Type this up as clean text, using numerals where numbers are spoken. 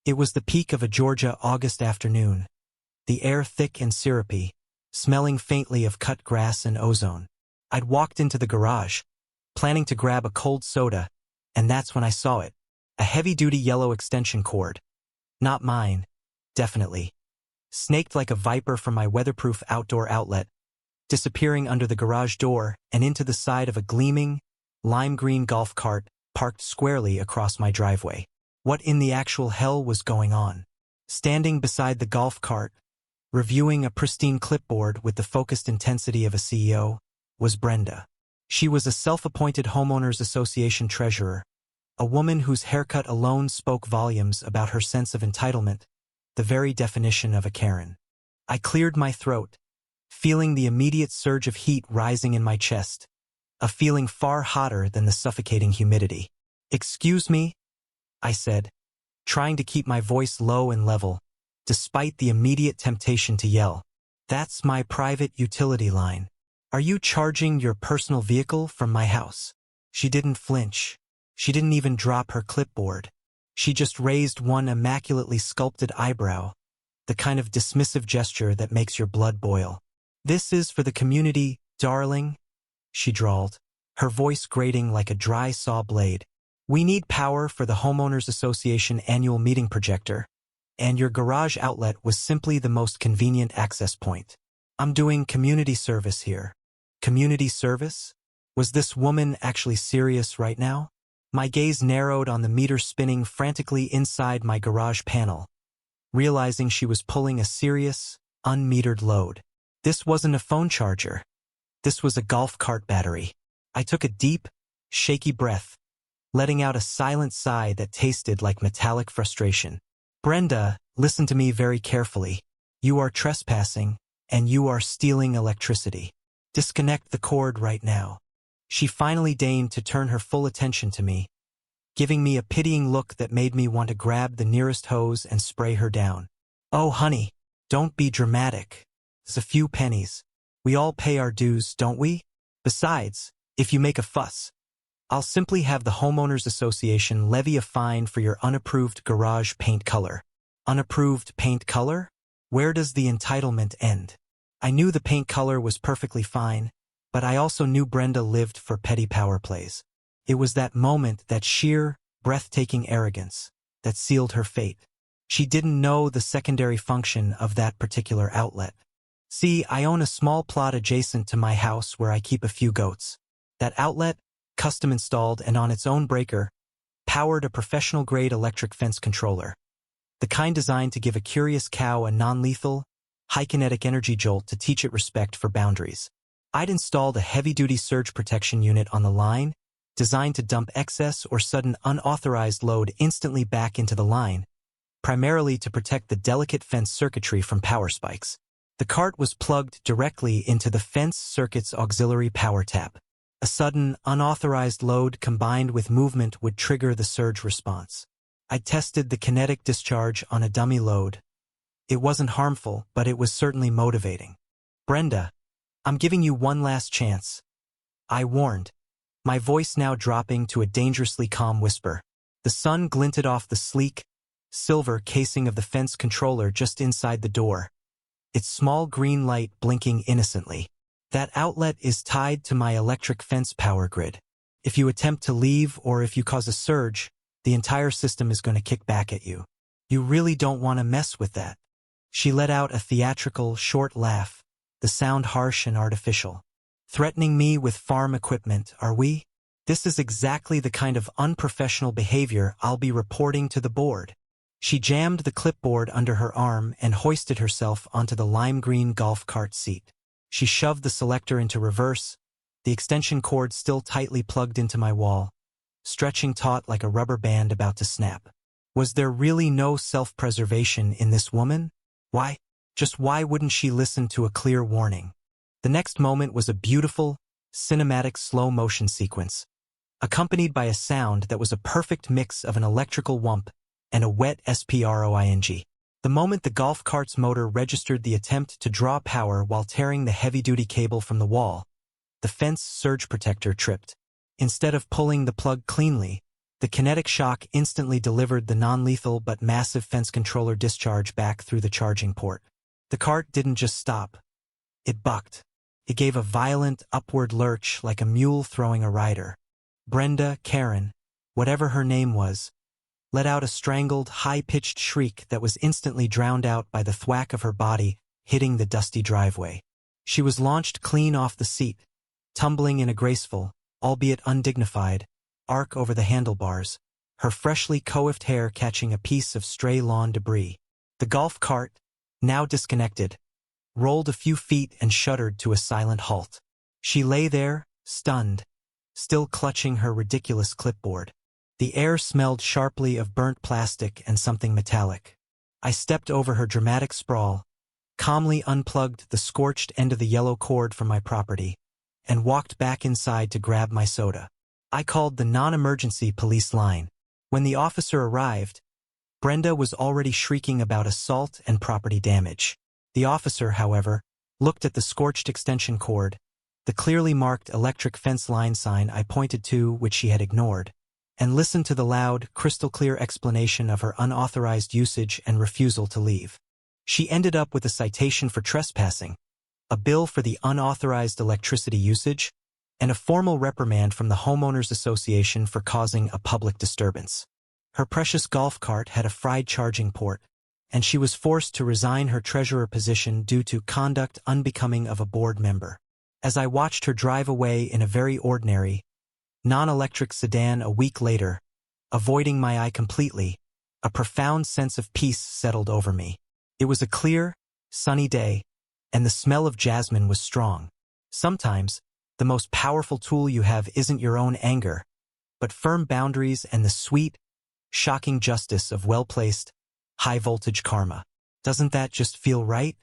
It was the peak of a Georgia August afternoon, the air thick and syrupy, smelling faintly of cut grass and ozone. I'd walked into the garage, planning to grab a cold soda, and that's when I saw it. A heavy-duty yellow extension cord. Not mine, definitely. Snaked like a viper from my weatherproof outdoor outlet, disappearing under the garage door and into the side of a gleaming, lime-green golf cart parked squarely across my driveway. What in the actual hell was going on? Standing beside the golf cart, reviewing a pristine clipboard with the focused intensity of a CEO, was Brenda. She was a self-appointed homeowners association treasurer, a woman whose haircut alone spoke volumes about her sense of entitlement, the very definition of a Karen. I cleared my throat, feeling the immediate surge of heat rising in my chest, a feeling far hotter than the suffocating humidity. "Excuse me," I said, trying to keep my voice low and level, despite the immediate temptation to yell. "That's my private utility line. Are you charging your personal vehicle from my house?" She didn't flinch. She didn't even drop her clipboard. She just raised one immaculately sculpted eyebrow, the kind of dismissive gesture that makes your blood boil. "This is for the community, darling," she drawled, her voice grating like a dry saw blade. "We need power for the Homeowners Association annual meeting projector, and your garage outlet was simply the most convenient access point. I'm doing community service here." Community service? Was this woman actually serious right now? My gaze narrowed on the meter spinning frantically inside my garage panel, realizing she was pulling a serious, unmetered load. This wasn't a phone charger. This was a golf cart battery. I took a deep, shaky breath, letting out a silent sigh that tasted like metallic frustration. "Brenda, listen to me very carefully. You are trespassing, and you are stealing electricity. Disconnect the cord right now." She finally deigned to turn her full attention to me, giving me a pitying look that made me want to grab the nearest hose and spray her down. "Oh, honey, don't be dramatic. It's a few pennies. We all pay our dues, don't we? Besides, if you make a fuss, I'll simply have the Homeowners Association levy a fine for your unapproved garage paint color." Unapproved paint color? Where does the entitlement end? I knew the paint color was perfectly fine, but I also knew Brenda lived for petty power plays. It was that moment, that sheer, breathtaking arrogance, that sealed her fate. She didn't know the secondary function of that particular outlet. "See, I own a small plot adjacent to my house where I keep a few goats. That outlet, custom installed and on its own breaker, powered a professional-grade electric fence controller. The kind designed to give a curious cow a non-lethal, high-kinetic energy jolt to teach it respect for boundaries. I'd installed a heavy-duty surge protection unit on the line, designed to dump excess or sudden unauthorized load instantly back into the line, primarily to protect the delicate fence circuitry from power spikes. The cart was plugged directly into the fence circuit's auxiliary power tap. A sudden, unauthorized load combined with movement would trigger the surge response. I tested the kinetic discharge on a dummy load. It wasn't harmful, but it was certainly motivating. "Brenda, I'm giving you one last chance," I warned, my voice now dropping to a dangerously calm whisper. The sun glinted off the sleek, silver casing of the fence controller just inside the door, its small green light blinking innocently. "That outlet is tied to my electric fence power grid. If you attempt to leave or if you cause a surge, the entire system is going to kick back at you. You really don't want to mess with that." She let out a theatrical, short laugh, the sound harsh and artificial. "Threatening me with farm equipment, are we? This is exactly the kind of unprofessional behavior I'll be reporting to the board." She jammed the clipboard under her arm and hoisted herself onto the lime green golf cart seat. She shoved the selector into reverse, the extension cord still tightly plugged into my wall, stretching taut like a rubber band about to snap. Was there really no self-preservation in this woman? Why wouldn't she listen to a clear warning? The next moment was a beautiful, cinematic slow-motion sequence, accompanied by a sound that was a perfect mix of an electrical whump and a wet sproing. The moment the golf cart's motor registered the attempt to draw power while tearing the heavy-duty cable from the wall, the fence surge protector tripped. Instead of pulling the plug cleanly, The kinetic shock instantly delivered the non-lethal but massive fence controller discharge back through the charging port. The cart didn't just stop. It bucked. It gave a violent, upward lurch like a mule throwing a rider. Karen, whatever her name was, let out a strangled, high-pitched shriek that was instantly drowned out by the thwack of her body hitting the dusty driveway. She was launched clean off the seat, tumbling in a graceful, albeit undignified, arc over the handlebars, her freshly coiffed hair catching a piece of stray lawn debris. The golf cart, now disconnected, rolled a few feet and shuddered to a silent halt. She lay there, stunned, still clutching her ridiculous clipboard. The air smelled sharply of burnt plastic and something metallic. I stepped over her dramatic sprawl, calmly unplugged the scorched end of the yellow cord from my property, and walked back inside to grab my soda. I called the non-emergency police line. When the officer arrived, Brenda was already shrieking about assault and property damage. The officer, however, looked at the scorched extension cord, the clearly marked electric fence line sign I pointed to which she had ignored, and listened to the loud, crystal-clear explanation of her unauthorized usage and refusal to leave. She ended up with a citation for trespassing, a bill for the unauthorized electricity usage, and a formal reprimand from the Homeowners Association for causing a public disturbance. Her precious golf cart had a fried charging port, and she was forced to resign her treasurer position due to conduct unbecoming of a board member. As I watched her drive away in a very ordinary, non-electric sedan a week later, avoiding my eye completely, a profound sense of peace settled over me. It was a clear, sunny day, and the smell of jasmine was strong. Sometimes, the most powerful tool you have isn't your own anger, but firm boundaries and the sweet, shocking justice of well-placed, high-voltage karma. Doesn't that just feel right?